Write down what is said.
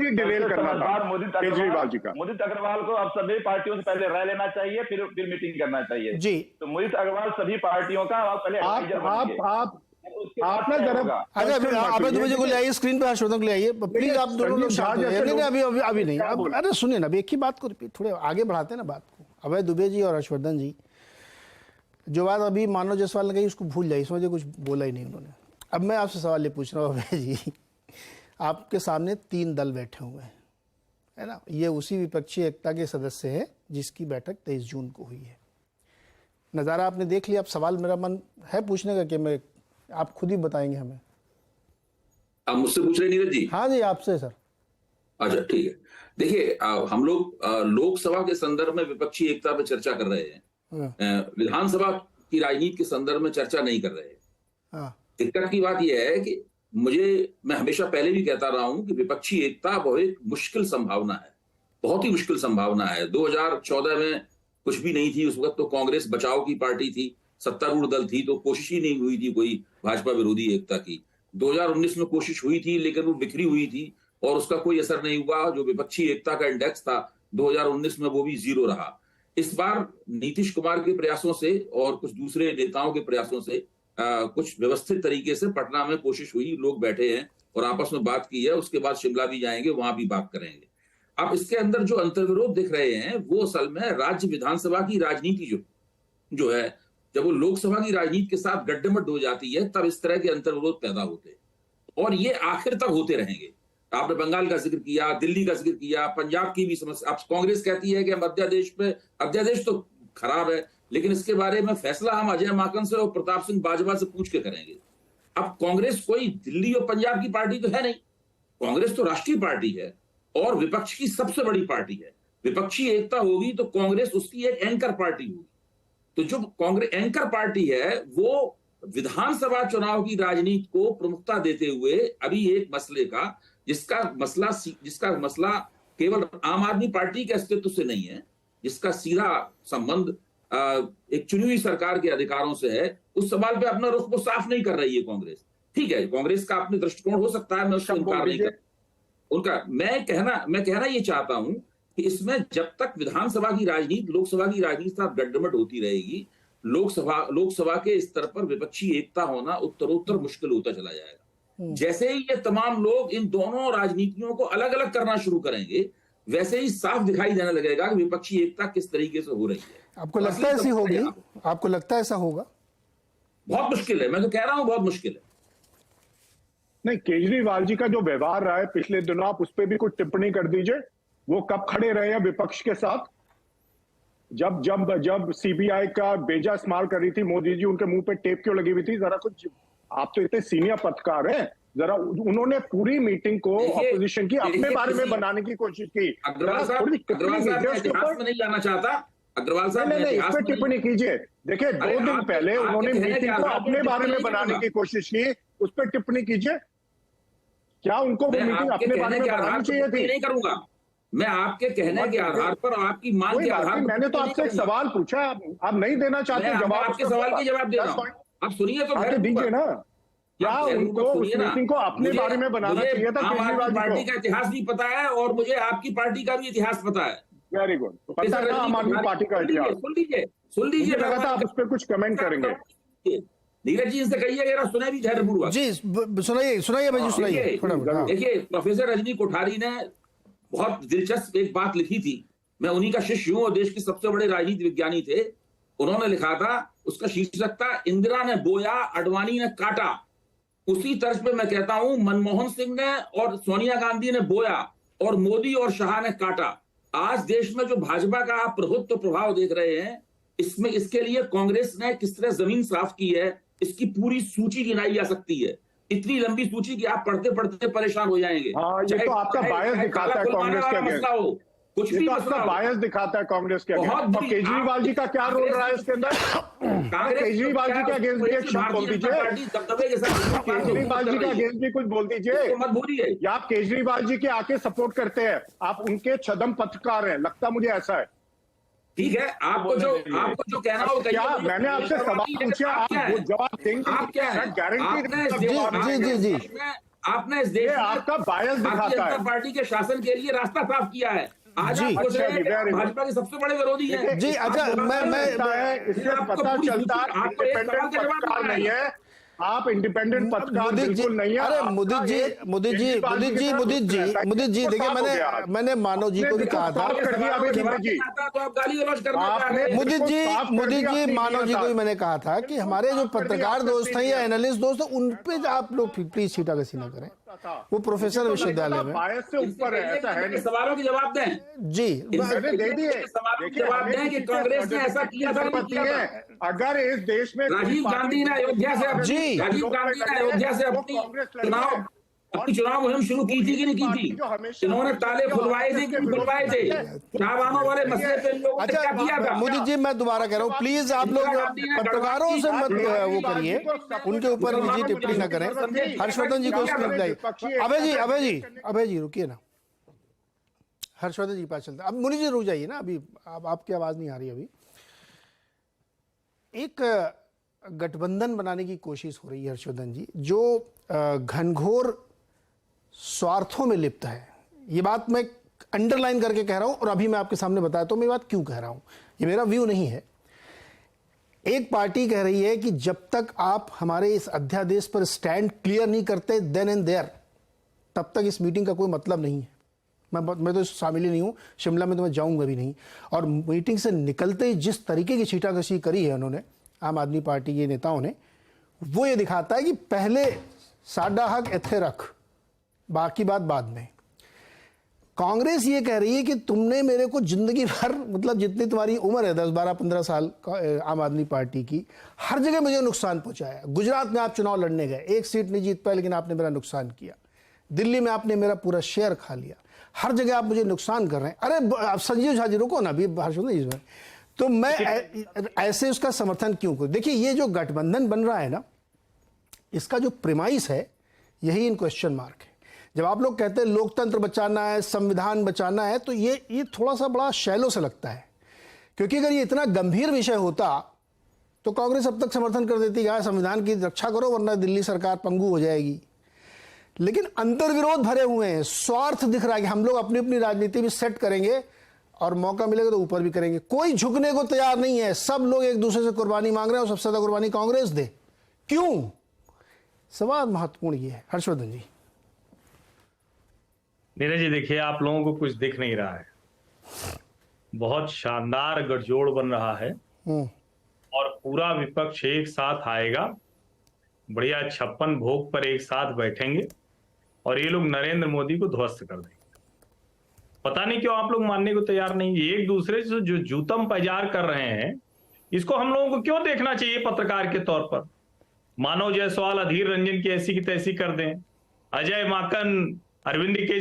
ही Daryl करना था केजरीवाल जी का। मुदित अग्रवाल को अब सभी पार्टियों से पहले राय लेना चाहिए, फिर मीटिंग करना चाहिए जी। तो मुदित अग्रवाल सभी पार्टियों का पहले आप ना जरा अबे दुबे जी को ले आइए, स्क्रीन पे हर्षवर्धन को ले आइए प्लीज। आप दोनों लोग शांत हो जाइए। नहीं अभी नहीं, अब अरे सुनिए ना, अभी एक ही बात को रिपीट, थोड़े आगे बढ़ाते हैं ना बात को। अभय दुबे जी और हर्षवर्धन जी, जो बात अभी मानव जायसवाल ने कही उसको भूल जाइए, समझे कुछ बोला ही नहीं उन्होंने। अब मैं आपसे सवाल ये पूछ रहा हूँ अभय जी, आपके सामने 3 दल बैठे हुए हैं, है ना, ये उसी विपक्षी एकता के सदस्य हैं जिसकी बैठक 23 जून को हुई है। नज़ारा आपने देख लिया। अब सवाल मेरा मन है पूछने का कि मैं, आप खुद ही बताएंगे हमें। आप मुझसे पूछ रहे नीरज जी? हाँ जी, आपसे सर। अच्छा ठीक है। देखिए हम लोग लोकसभा के संदर्भ में विपक्षी एकता पर चर्चा कर रहे हैं, विधानसभा की राजनीति के संदर्भ में चर्चा नहीं कर रहे हैं। दिक्कत की बात यह है कि मैं हमेशा पहले भी कहता रहा हूं कि विपक्षी एकता बहुत एक मुश्किल संभावना है, बहुत ही मुश्किल संभावना है। 2014 में कुछ भी नहीं थी, उस वक्त तो कांग्रेस बचाव की पार्टी थी, सत्तारूढ़ दल थी, तो कोशिश ही नहीं हुई थी कोई भाजपा विरोधी एकता की। 2019 में कोशिश हुई थी लेकिन वो बिखरी हुई थी और उसका कोई असर नहीं हुआ। जो विपक्षी एकता का इंडेक्स था 2019 में वो भी 0 रहा। इस बार नीतीश कुमार के प्रयासों से और कुछ दूसरे नेताओं के प्रयासों से कुछ व्यवस्थित तरीके से पटना में कोशिश हुई, लोग बैठे हैं और आपस में बात की है। उसके बाद शिमला भी जाएंगे, वहां भी बात करेंगे। अब इसके अंदर जो अंतर्विरोध दिख रहे हैं वो असल में राज्य विधानसभा की राजनीति जो है, जब वो लोकसभा की राजनीति के साथ गड्ढेमड्ढ हो जाती है तब इस तरह के अंतर्विरोध पैदा होते हैं और ये आखिर तक होते रहेंगे। आपने बंगाल का जिक्र किया, दिल्ली का जिक्र किया, पंजाब की भी समस्या। अब कांग्रेस कहती है कि हम अध्यादेश तो खराब है लेकिन इसके बारे में फैसला हम अजय माकन से और प्रताप सिंह बाजवा से पूछ के करेंगे। अब कांग्रेस कोई दिल्ली और पंजाब की पार्टी तो है नहीं, कांग्रेस तो राष्ट्रीय पार्टी है और विपक्ष की सबसे बड़ी पार्टी है। विपक्षी एकता होगी तो कांग्रेस उसकी एक एंकर पार्टी होगी। तो जो कांग्रेस एंकर पार्टी है वो विधानसभा चुनाव की राजनीति को प्रमुखता देते हुए अभी एक मसले का जिसका मसला केवल आम आदमी पार्टी के अस्तित्व से नहीं है, जिसका सीधा संबंध एक चुनी हुई सरकार के अधिकारों से है, उस सवाल पे अपना रुख को साफ नहीं कर रही है कांग्रेस। ठीक है, कांग्रेस का अपने दृष्टिकोण हो सकता है, मैं उसका इनकार नहीं कर उनका। मैं कहना ये चाहता हूं कि इसमें जब तक विधानसभा की राजनीति लोकसभा की राजनीति साथ गड्ढमड होती रहेगी, लोकसभा के स्तर पर विपक्षी एकता होना उत्तरोत्तर मुश्किल होता चला जाएगा। जैसे ही ये तमाम लोग इन दोनों राजनीतियों को अलग अलग करना शुरू करेंगे वैसे ही साफ दिखाई देने लगेगा कि विपक्षी एकता किस तरीके से हो रही है। आपको लगता है ऐसी होगी? आपको लगता है ऐसा होगा? बहुत मुश्किल है, मैं तो कह रहा हूं बहुत मुश्किल है। नहीं, केजरीवाल जी का जो व्यवहार रहा है पिछले दिनों, आप उस पर भी कुछ टिप्पणी कर दीजिए। वो कब खड़े रहे हैं विपक्ष के साथ? जब सीबीआई का बेजा इस्तेमाल कर रही थी मोदी जी, उनके मुंह पे टेप क्यों लगी हुई थी? जरा कुछ, आप तो इतने सीनियर पत्रकार हैं, जरा उन्होंने पूरी मीटिंग को ऑपोजिशन की अपने बारे में बनाने की कोशिश की। अग्रवाल साहब इतिहास में नहीं जाना चाहता। अग्रवाल साहब नहीं, इस पर टिप्पणी कीजिए। देखिए 2 दिन पहले उन्होंने मीटिंग को अपने बारे में बनाने की कोशिश की, उस पर टिप्पणी कीजिए। क्या उनको वो मीटिंग अपने बारे में बनानी चाहिए थी? नहीं करूंगा मैं, आपके कहने के आधार पर और आपकी मांग के आधार पर। मैंने तो आपसे एक सवाल पूछा, आप नहीं देना चाहते जवाब। आपके सवाल के जवाब दे रहा हूं, आप सुनिए तो दीजिए ना। क्या उनको उस मीटिंग को अपने बारे में बनाना चाहिए था? केजरीवाल पार्टी का इतिहास भी पता है और मुझे आपकी पार्टी का भी इतिहास पता है। वेरी गुड, पता है आम आदमी पार्टी का इतिहास। सुन लीजिए आप उस पर कुछ कमेंट करेंगे? नीरज जी से कहिए अगर सुने भी धैर्यपूर्वक जी, सुनाइए भाई जी, सुनाइए। देखिए प्रोफेसर रजनी कोठारी ने बहुत दिलचस्प एक बात लिखी थी। मैं उन्हीं का शिष्य हूं और देश के सबसे बड़े राजनीति विज्ञानी थे। उन्होंने लिखा था, उसका शीर्षक था इंदिरा ने बोया आडवाणी ने काटा। उसी तर्ज पे मैं कहता हूं मनमोहन सिंह ने और सोनिया गांधी ने बोया और मोदी और शाह ने काटा। आज देश में जो भाजपा का आप प्रभुत्व प्रभाव देख रहे हैं, इसमें इसके लिए कांग्रेस ने किस तरह जमीन साफ की है इसकी पूरी सूची गिनाई जा सकती है। इतनी लंबी सूची कि आप पढ़ते पढ़ते परेशान हो जाएंगे। ये तो आपका बायस दिखाता है कांग्रेस के अगेंस्ट। कुछ भी आपका बायस दिखाता है कांग्रेस के अगेंस्ट। और केजरीवाल जी का क्या रोल रहा है इसके अंदर? केजरीवाल जी के अगेंस्ट भी एक शब्द बोल दीजिए। केजरीवाल जी के अगेंस्ट भी कुछ बोल दीजिए, मत भूलिए। या आप केजरीवाल जी के आके सपोर्ट करते हैं? आप उनके छदम पत्रकार हैं, लगता मुझे ऐसा है। ठीक है, आपको जो कहना हो क्या मैंने आपसे सवाल पूछा, आप जवाब देंगे? आप क्या है? गारंटी? जी आपने इस देश में आपका बायस भारतीय दिखाता है। जनता पार्टी के शासन के लिए रास्ता साफ किया है। आज जी, आप खुद अच्छा जी, very good। भाजपा के सबसे बड़े विरोधी हैं। जी, अच्छा, इससे पता चलता है इंडिपेंडेंट पत्रकार नहीं है, आप इंडिपेंडेंट पत्रकार बिल्कुल नहीं है। अरे मुदित जी देखिए, मैंने मानव जी को भी कहा था, तो आप गाली गलौज करना चाह रहे हैं। मुदित जी मानव जी को भी मैंने कहा था कि हमारे जो पत्रकार दोस्त हैं या एनालिस्ट दोस्त हैं उन पे आप लोग प्लीज छीटाकशी न करें। वो प्रोफेसर विश्वविद्यालय में बायस से ऊपर है, ऐसा है नहीं। सवालों के जवाब दें जी। मैंने दे दिए। सवालों के जवाब दें कि कांग्रेस ने ऐसा किया था नहीं किया था। अगर इस देश में राजीव गांधी ने अयोध्या से अपनी चुनाव मुहिम शुरू की थी कि नहीं की थी? इन्होंने ताले खुलवाए थे कि नहीं खुलवाए थे? चुनाव वाले मसले पे इन लोगों ने क्या किया था? मोदी जी मैं दोबारा कह रहा हूँ, प्लीज आप लोग पत्रकारों से मत वो करिए, उनके ऊपर निजी टिप्पणी न करें। हर्षवर्धन जी को अभय जी रुकिए ना, हर्षवर्धन जी पास चलते। अब मुनि जी रुक जाइए ना, अभी आपकी आवाज नहीं आ रही। अभी एक गठबंधन बनाने की कोशिश हो रही है हर्षवर्धन जी, जो घनघोर स्वार्थों में लिप्त है। ये बात मैं अंडरलाइन करके कह रहा हूं और अभी मैं आपके सामने बताया तो मैं बात क्यों कह रहा हूं, ये मेरा व्यू नहीं है। एक पार्टी कह रही है कि जब तक आप हमारे इस अध्यादेश पर स्टैंड क्लियर नहीं करते देन एंड देयर, तब तक इस मीटिंग का कोई मतलब नहीं है। मैं तो शामिल ही नहीं हूं, शिमला में तो मैं जाऊंगा भी नहीं। और मीटिंग से निकलते ही जिस तरीके की छीटाकशी करी है उन्होंने, आम आदमी पार्टी के नेताओं ने, वो ये दिखाता है कि पहले साडा हक इत्थे रख, बाकी बात बाद में। कांग्रेस ये कह रही है कि तुमने मेरे को जिंदगी भर, मतलब जितनी तुम्हारी उम्र है 10, 12, 15 साल आम आदमी पार्टी की, हर जगह मुझे नुकसान पहुंचाया। गुजरात में आप चुनाव लड़ने गए, एक सीट नहीं जीत पाए लेकिन आपने मेरा नुकसान किया। दिल्ली में आपने मेरा पूरा शेयर खा लिया, हर जगह आप मुझे नुकसान कर रहे हैं। अरे आप संजीव झा जी रुको ना, अभी हर्षवर्धन जी इसमें तो मैं ऐसे उसका समर्थन क्यों करूं? देखिए, ये जो गठबंधन बन रहा है ना, इसका जो प्रेमाइस है यही इन क्वेश्चन मार्क है। जब आप लोग कहते हैं लोकतंत्र बचाना है, संविधान बचाना है, तो ये थोड़ा सा बड़ा शैलो से लगता है। क्योंकि अगर ये इतना गंभीर विषय होता तो कांग्रेस अब तक समर्थन कर देती है, संविधान की रक्षा करो वरना दिल्ली सरकार पंगु हो जाएगी। लेकिन अंतर्विरोध भरे हुए हैं, स्वार्थ दिख रहा है कि हम लोग अपनी अपनी राजनीति भी सेट करेंगे और मौका मिलेगा तो ऊपर भी करेंगे। कोई झुकने को तैयार नहीं है, सब लोग एक दूसरे से कुर्बानी मांग रहे हैं और सबसे ज्यादा कुर्बानी कांग्रेस दे। क्यों? सवाल महत्वपूर्ण ये है। हर्षवर्धन जी। नीरज जी देखिए, आप लोगों को कुछ दिख नहीं रहा है। बहुत शानदार गठजोड़ बन रहा है और पूरा विपक्ष एक साथ आएगा, बढ़िया 56 भोग पर एक साथ बैठेंगे और ये लोग नरेंद्र मोदी को ध्वस्त कर देंगे। पता नहीं क्यों आप लोग मानने को तैयार नहीं। एक दूसरे से जो जूतम पैजार कर रहे हैं, इसको हम लोगों को क्यों देखना चाहिए पत्रकार के तौर पर? मानव जायसवाल, अधीर रंजन की ऐसी की तैसी कर दें, अजय माकन, अरविंद के